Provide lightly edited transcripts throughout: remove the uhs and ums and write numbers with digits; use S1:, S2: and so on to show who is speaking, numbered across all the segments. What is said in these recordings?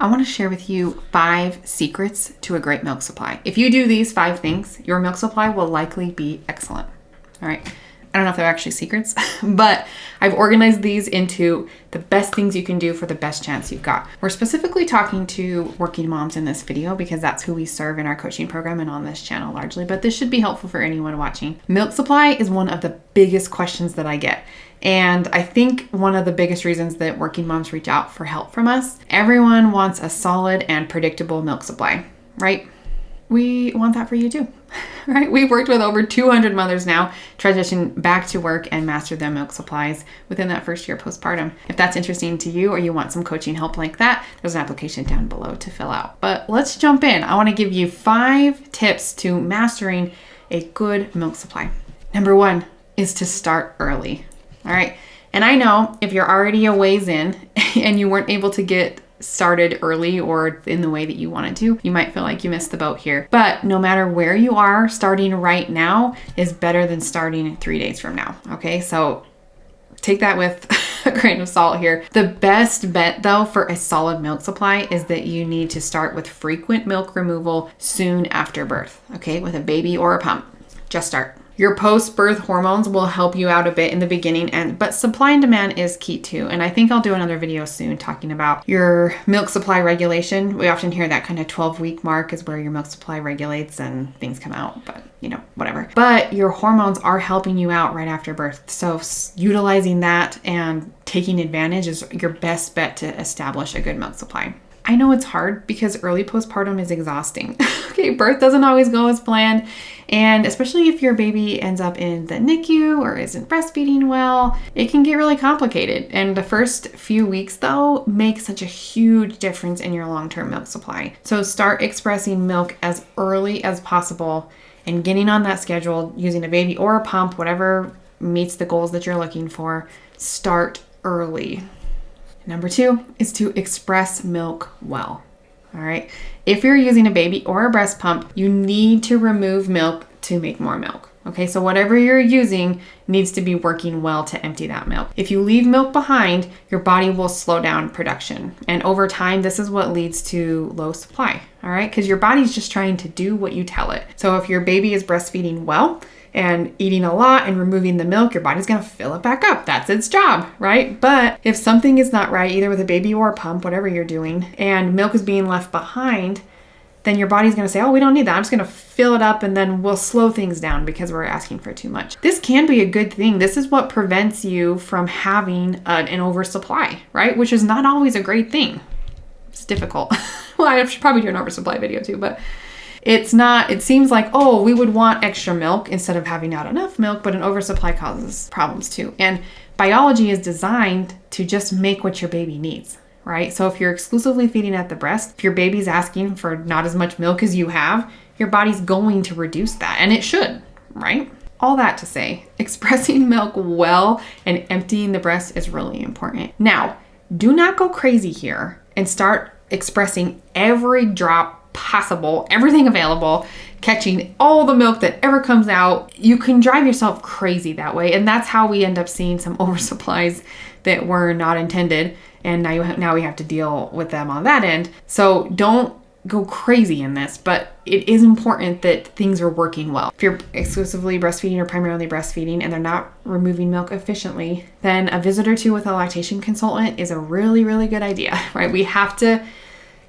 S1: I want to share with you 5 secrets to a great milk supply. If you do these 5 things, your milk supply will likely be excellent. All right. I don't know if they're actually secrets, but I've organized these into the best things you can do for the best chance you've got. We're specifically talking to working moms in this video because that's who we serve in our coaching program and on this channel largely, but this should be helpful for anyone watching. Milk supply is one of the biggest questions that I get. And I think one of the biggest reasons that working moms reach out for help from us, everyone wants a solid and predictable milk supply, right? We want that for you too, right? We've worked with over 200 mothers now, transition back to work and master their milk supplies within that first year postpartum. If that's interesting to you or you want some coaching help like that, there's an application down below to fill out. But let's jump in. I want to give you 5 tips to mastering a good milk supply. Number 1 is to start early. All right. And I know if you're already a ways in and you weren't able to get started early or in the way that you wanted to, you might feel like you missed the boat here. But no matter where you are, starting right now is better than starting 3 days from now. Okay. So take that with a grain of salt here. The best bet though for a solid milk supply is that you need to start with frequent milk removal soon after birth. Okay. With a baby or a pump, just start. Your post-birth hormones will help you out a bit in the beginning, but supply and demand is key too. And I think I'll do another video soon talking about your milk supply regulation. We often hear that kind of 12-week mark is where your milk supply regulates and things come out, but you know, whatever. But your hormones are helping you out right after birth. So utilizing that and taking advantage is your best bet to establish a good milk supply. I know it's hard because early postpartum is exhausting. Okay, birth doesn't always go as planned. And especially if your baby ends up in the NICU or isn't breastfeeding well, it can get really complicated. And the first few weeks though, make such a huge difference in your long-term milk supply. So start expressing milk as early as possible and getting on that schedule using a baby or a pump, whatever meets the goals that you're looking for. Start early. Number 2 is to express milk well. All right. If you're using a baby or a breast pump, you need to remove milk to make more milk. Okay. So whatever you're using needs to be working well to empty that milk. If you leave milk behind, your body will slow down production. And over time, this is what leads to low supply. All right. Because your body's just trying to do what you tell it. So if your baby is breastfeeding well, and eating a lot and removing the milk, your body's going to fill it back up. That's its job, right? But if something is not right, either with a baby or a pump, whatever you're doing, and milk is being left behind, then your body's going to say, oh, we don't need that. I'm just going to fill it up and then we'll slow things down because we're asking for too much. This can be a good thing. This is what prevents you from having an oversupply, right? Which is not always a great thing. It's difficult. Well, I should probably do an oversupply video too, but it's not, it seems like, oh, we would want extra milk instead of having not enough milk, but an oversupply causes problems too. And biology is designed to just make what your baby needs, right? So if you're exclusively feeding at the breast, if your baby's asking for not as much milk as you have, your body's going to reduce that, and it should, right? All that to say, expressing milk well and emptying the breast is really important. Now, do not go crazy here and start expressing every drop possible, everything available, catching all the milk that ever comes out. You can drive yourself crazy that way. And that's how we end up seeing some oversupplies that were not intended. And now we have to deal with them on that end. So don't go crazy in this, but it is important that things are working well. If you're exclusively breastfeeding or primarily breastfeeding and they're not removing milk efficiently, then a visit or 2 with a lactation consultant is a really, really good idea, right? We have to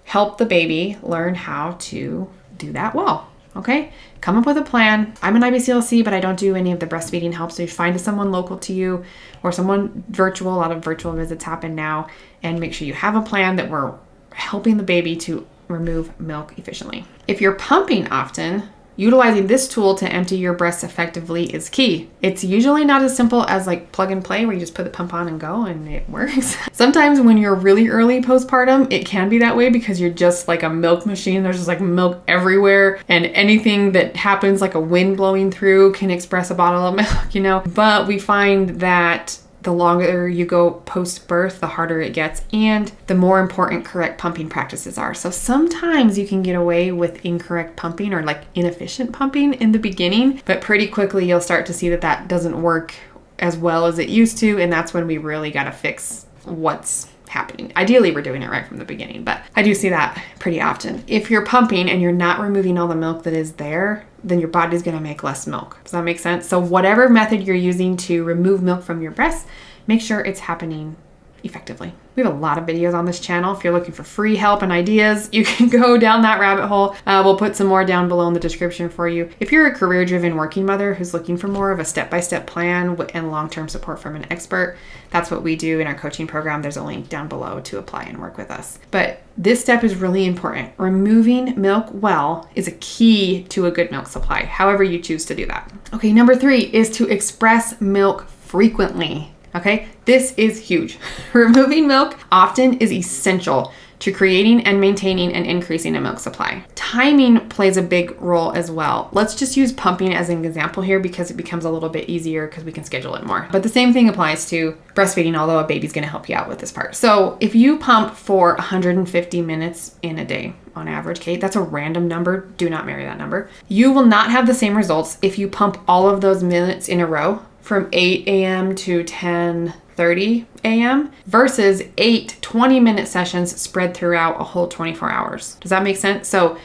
S1: help the baby learn how to do that well. Okay. Come up with a plan. I'm an IBCLC, but I don't do any of the breastfeeding help. So you find someone local to you or someone virtual. A lot of virtual visits happen now, and make sure you have a plan that we're helping the baby to remove milk efficiently. If you're pumping often, utilizing this tool to empty your breasts effectively is key. It's usually not as simple as like plug and play where you just put the pump on and go and it works. Sometimes when you're really early postpartum, it can be that way because you're just like a milk machine. There's just like milk everywhere, and anything that happens like a wind blowing through can express a bottle of milk, you know. But we find that the longer you go post-birth, the harder it gets, and the more important correct pumping practices are. So sometimes you can get away with incorrect pumping or like inefficient pumping in the beginning, but pretty quickly you'll start to see that that doesn't work as well as it used to, and that's when we really got to fix what's happening. Ideally, we're doing it right from the beginning, but I do see that pretty often. If you're pumping and you're not removing all the milk that is there, then your body's going to make less milk. Does that make sense? So whatever method you're using to remove milk from your breast, make sure it's happening effectively. We have a lot of videos on this channel. If you're looking for free help and ideas, you can go down that rabbit hole. We'll put some more down below in the description for you. If you're a career-driven working mother who's looking for more of a step-by-step plan and long-term support from an expert, that's what we do in our coaching program. There's a link down below to apply and work with us. But this step is really important. Removing milk well is a key to a good milk supply, however you choose to do that. Okay, number 3 is to express milk frequently. Okay, this is huge. Removing milk often is essential to creating and maintaining and increasing a milk supply. Timing plays a big role as well. Let's just use pumping as an example here because it becomes a little bit easier because we can schedule it more. But the same thing applies to breastfeeding, although a baby's gonna help you out with this part. So if you pump for 150 minutes in a day, on average, Kate, that's a random number. Do not marry that number. You will not have the same results if you pump all of those minutes in a row from 8 a.m. to 10:30 a.m. versus 8 20-minute sessions spread throughout a whole 24 hours. Does that make sense? So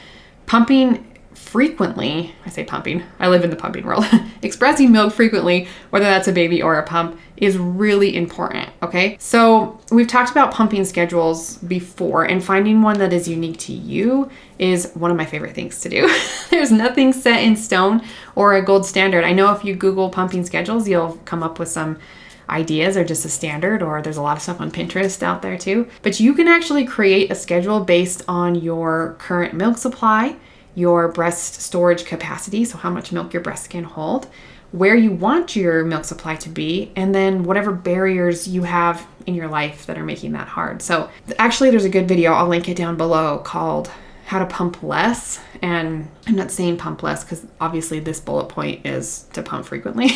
S1: pumping frequently, I say pumping, I live in the pumping world, expressing milk frequently, whether that's a baby or a pump, is really important, okay? So we've talked about pumping schedules before, and finding one that is unique to you is one of my favorite things to do. There's nothing set in stone or a gold standard. I know if you Google pumping schedules, you'll come up with some ideas or just a standard, or there's a lot of stuff on Pinterest out there too. But you can actually create a schedule based on your current milk supply, your breast storage capacity, so how much milk your breast can hold, where you want your milk supply to be, and then whatever barriers you have in your life that are making that hard. So actually there's a good video, I'll link it down below, called How to Pump Less. And I'm not saying pump less because obviously this bullet point is to pump frequently,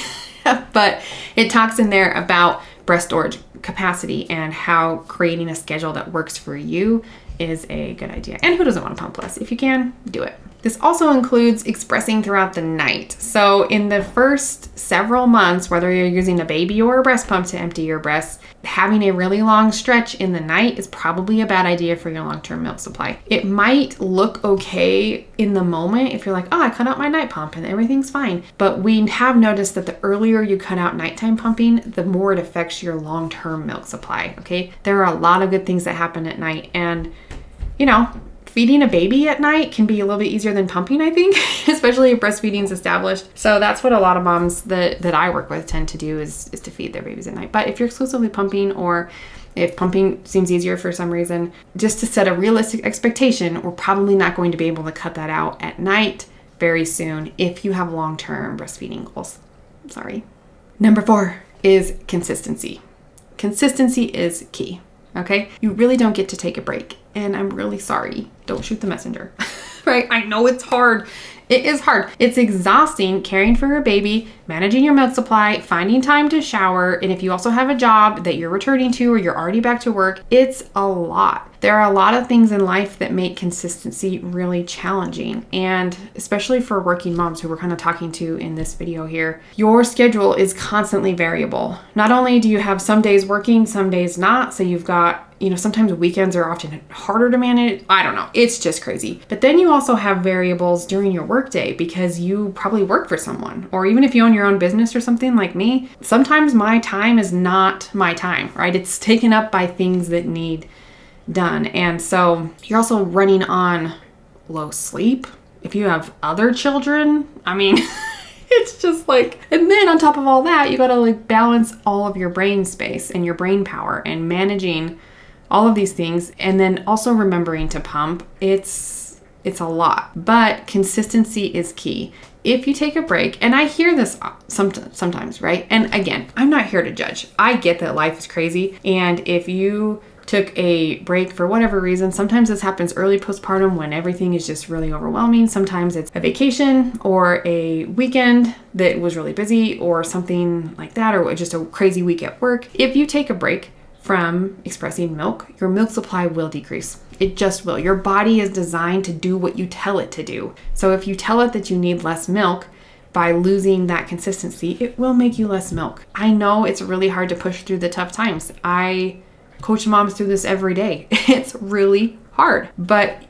S1: but it talks in there about breast storage capacity and how creating a schedule that works for you is a good idea. And who doesn't want to pump less? If you can, do it. This also includes expressing throughout the night. So in the first several months, whether you're using a baby or a breast pump to empty your breast, having a really long stretch in the night is probably a bad idea for your long-term milk supply. It might look okay in the moment if you're like, oh, I cut out my night pump and everything's fine. But we have noticed that the earlier you cut out nighttime pumping, the more it affects your long-term milk supply, okay? There are a lot of good things that happen at night, and you know, feeding a baby at night can be a little bit easier than pumping, I think, especially if breastfeeding's established. So that's what a lot of moms that I work with tend to do is to feed their babies at night. But if you're exclusively pumping, or if pumping seems easier for some reason, just to set a realistic expectation, we're probably not going to be able to cut that out at night very soon if you have long-term breastfeeding goals. Sorry. Number 4 is consistency. Consistency is key. Okay, you really don't get to take a break, and I'm really sorry. Don't shoot the messenger, right? I know it's hard. It is hard. It's exhausting caring for your baby, managing your milk supply, finding time to shower, and if you also have a job that you're returning to or you're already back to work, it's a lot. There are a lot of things in life that make consistency really challenging, and especially for working moms who we're kind of talking to in this video here, your schedule is constantly variable. Not only do you have some days working, some days not, so you've got, you know, sometimes weekends are often harder to manage. I don't know. It's just crazy. But then you also have variables during your workday because you probably work for someone, or even if you own your own business or something like me, sometimes my time is not my time, right? It's taken up by things that need done. And so you're also running on low sleep. If you have other children, I mean, it's just like, and then on top of all that, you got to like balance all of your brain space and your brain power and managing all of these things, and then also remembering to pump. It's a lot, but consistency is key. If you take a break, and I hear this sometimes, right? And again, I'm not here to judge. I get that life is crazy, and if you took a break for whatever reason, sometimes this happens early postpartum when everything is just really overwhelming. Sometimes it's a vacation or a weekend that was really busy or something like that, or just a crazy week at work. If you take a break from expressing milk, your milk supply will decrease. It just will. Your body is designed to do what you tell it to do. So if you tell it that you need less milk, by losing that consistency, it will make you less milk. I know it's really hard to push through the tough times. I coach moms through this every day. It's really hard. But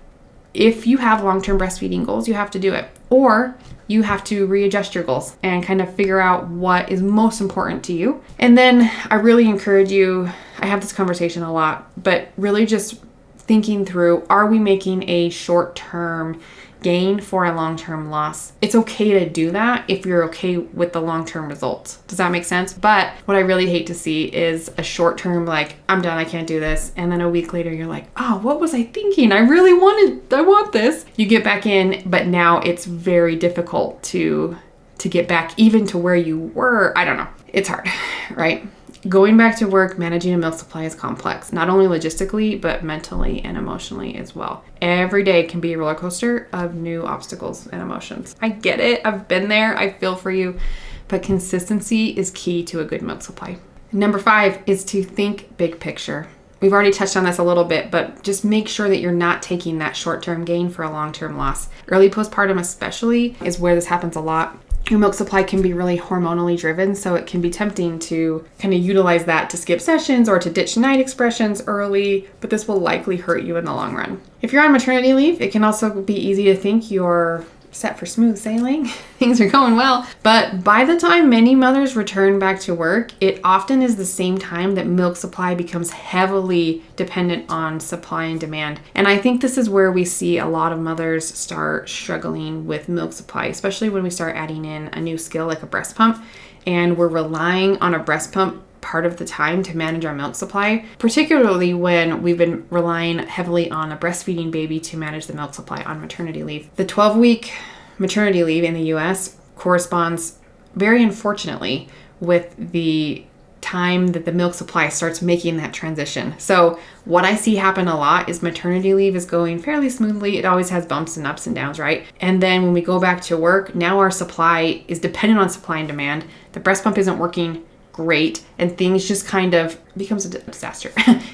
S1: if you have long-term breastfeeding goals, you have to do it. Or you have to readjust your goals and kind of figure out what is most important to you. And then I really encourage you, I have this conversation a lot, but really just thinking through, are we making a short-term gain for a long-term loss? It's okay to do that if you're okay with the long-term results. Does that make sense? But what I really hate to see is a short-term, like, I'm done, I can't do this. And then a week later, you're like, oh, what was I thinking? I want this. You get back in, but now it's very difficult to get back even to where you were. I don't know. It's hard, right? Going back to work, managing a milk supply is complex, not only logistically, but mentally and emotionally as well. Every day can be a roller coaster of new obstacles and emotions. I get it. I've been there. I feel for you. But consistency is key to a good milk supply. Number 5 is to think big picture. We've already touched on this a little bit, but just make sure that you're not taking that short-term gain for a long-term loss. Early postpartum especially is where this happens a lot. Your milk supply can be really hormonally driven, so it can be tempting to kind of utilize that to skip sessions or to ditch night expressions early, but this will likely hurt you in the long run. If you're on maternity leave, it can also be easy to think you're set for smooth sailing. Things are going well. But by the time many mothers return back to work, it often is the same time that milk supply becomes heavily dependent on supply and demand. And I think this is where we see a lot of mothers start struggling with milk supply, especially when we start adding in a new skill like a breast pump, and we're relying on a breast pump part of the time to manage our milk supply, particularly when we've been relying heavily on a breastfeeding baby to manage the milk supply on maternity leave. The 12-week maternity leave in the US corresponds very unfortunately with the time that the milk supply starts making that transition. So what I see happen a lot is maternity leave is going fairly smoothly. It always has bumps and ups and downs, right? And then when we go back to work, now our supply is dependent on supply and demand. The breast pump isn't working great, and things just kind of becomes a disaster,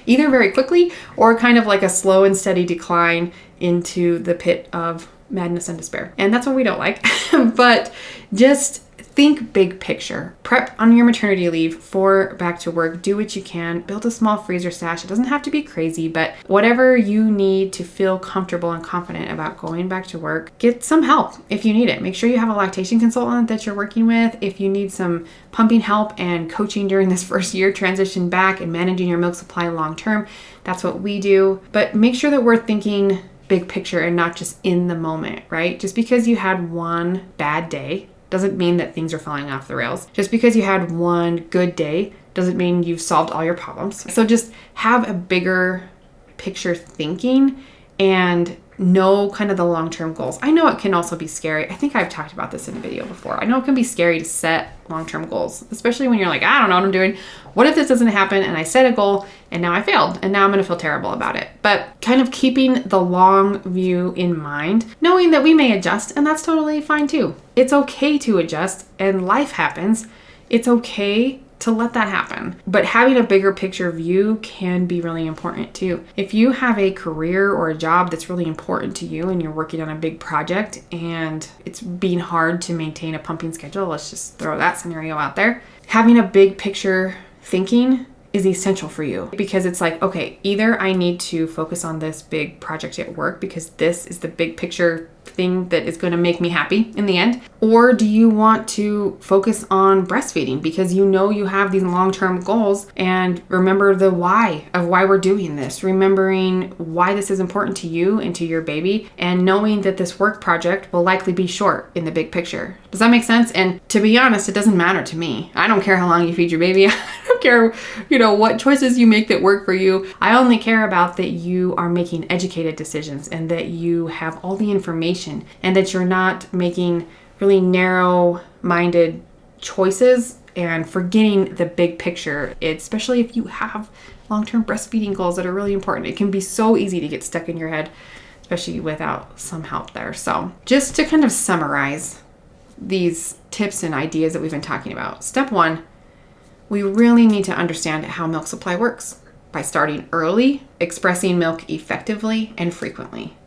S1: either very quickly or kind of like a slow and steady decline into the pit of madness and despair. And that's what we don't like. But just think big picture. Prep on your maternity leave for back to work. Do what you can. Build a small freezer stash. It doesn't have to be crazy, but whatever you need to feel comfortable and confident about going back to work, get some help if you need it. Make sure you have a lactation consultant that you're working with. If you need some pumping help and coaching during this first year transition back and managing your milk supply long term, that's what we do. But make sure that we're thinking big picture and not just in the moment, right? Just because you had one bad day doesn't mean that things are falling off the rails. Just because you had one good day doesn't mean you've solved all your problems. So just have a bigger picture thinking and know kind of the long-term goals. I know it can also be scary. I think I've talked about this in a video before. I know it can be scary to set long-term goals, especially when you're like, I don't know what I'm doing. What if this doesn't happen and I set a goal and now I failed and now I'm going to feel terrible about it? But kind of keeping the long view in mind, knowing that we may adjust, and that's totally fine too. It's okay to adjust, and life happens. It's okay to let that happen. But having a bigger picture view can be really important too. If you have a career or a job that's really important to you and you're working on a big project and it's being hard to maintain a pumping schedule, let's just throw that scenario out there. Having a big picture thinking is essential for you, because it's like, okay, either I need to focus on this big project at work because this is the big picture thing that is going to make me happy in the end, or do you want to focus on breastfeeding because you know you have these long-term goals, and remember the why of why we're doing this, remembering why this is important to you and to your baby, and knowing that this work project will likely be short in the big picture. Does that make sense? And to be honest, it doesn't matter to me. I don't care how long you feed your baby. I don't care, what choices you make that work for you. I only care about that you are making educated decisions and that you have all the information and that you're not making really narrow-minded choices and forgetting the big picture, especially if you have long-term breastfeeding goals that are really important. It can be so easy to get stuck in your head, especially without some help there. So just to kind of summarize these tips and ideas that we've been talking about. Step 1, we really need to understand how milk supply works by starting early, expressing milk effectively and frequently.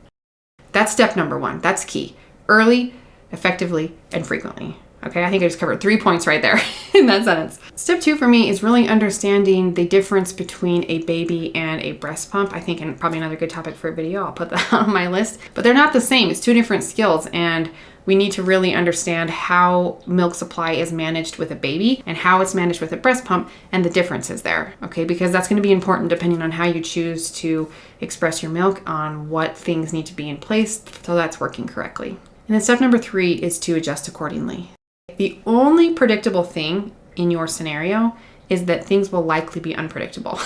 S1: That's step number 1. That's key. Early, effectively, and frequently. Okay, I think I just covered 3 points right there in that sentence. Step 2 for me is really understanding the difference between a baby and a breast pump. I think, and probably another good topic for a video, I'll put that on my list. But they're not the same. It's 2 different skills, and we need to really understand how milk supply is managed with a baby and how it's managed with a breast pump and the differences there, okay? Because that's going to be important depending on how you choose to express your milk, on what things need to be in place so that's working correctly. And then step number 3 is to adjust accordingly. The only predictable thing in your scenario is that things will likely be unpredictable.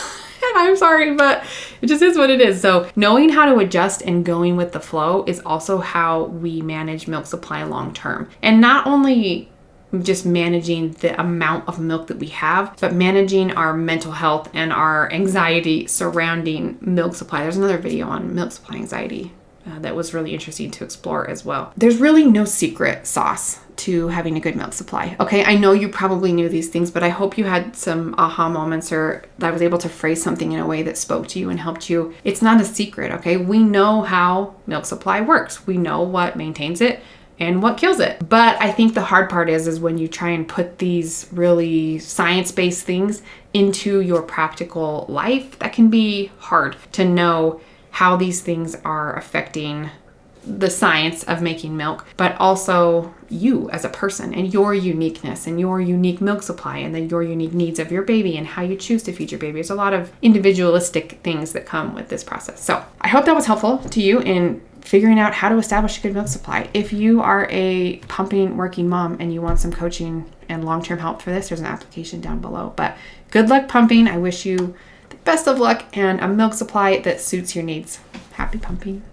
S1: I'm sorry, but it just is what it is. So knowing how to adjust and going with the flow is also how we manage milk supply long term. And not only just managing the amount of milk that we have, but managing our mental health and our anxiety surrounding milk supply. There's another video on milk supply anxiety that was really interesting to explore as well. There's really no secret sauce to having a good milk supply. Okay, I know you probably knew these things, but I hope you had some aha moments, or that I was able to phrase something in a way that spoke to you and helped you. It's not a secret, okay? We know how milk supply works. We know what maintains it and what kills it. But I think the hard part is when you try and put these really science-based things into your practical life, that can be hard to know how these things are affecting the science of making milk, but also you as a person and your uniqueness and your unique milk supply and then your unique needs of your baby and how you choose to feed your baby. There's a lot of individualistic things that come with this process. So I hope that was helpful to you in figuring out how to establish a good milk supply. If you are a pumping working mom and you want some coaching and long-term help for this, there's an application down below. But good luck pumping. I wish you the best of luck and a milk supply that suits your needs. Happy pumping.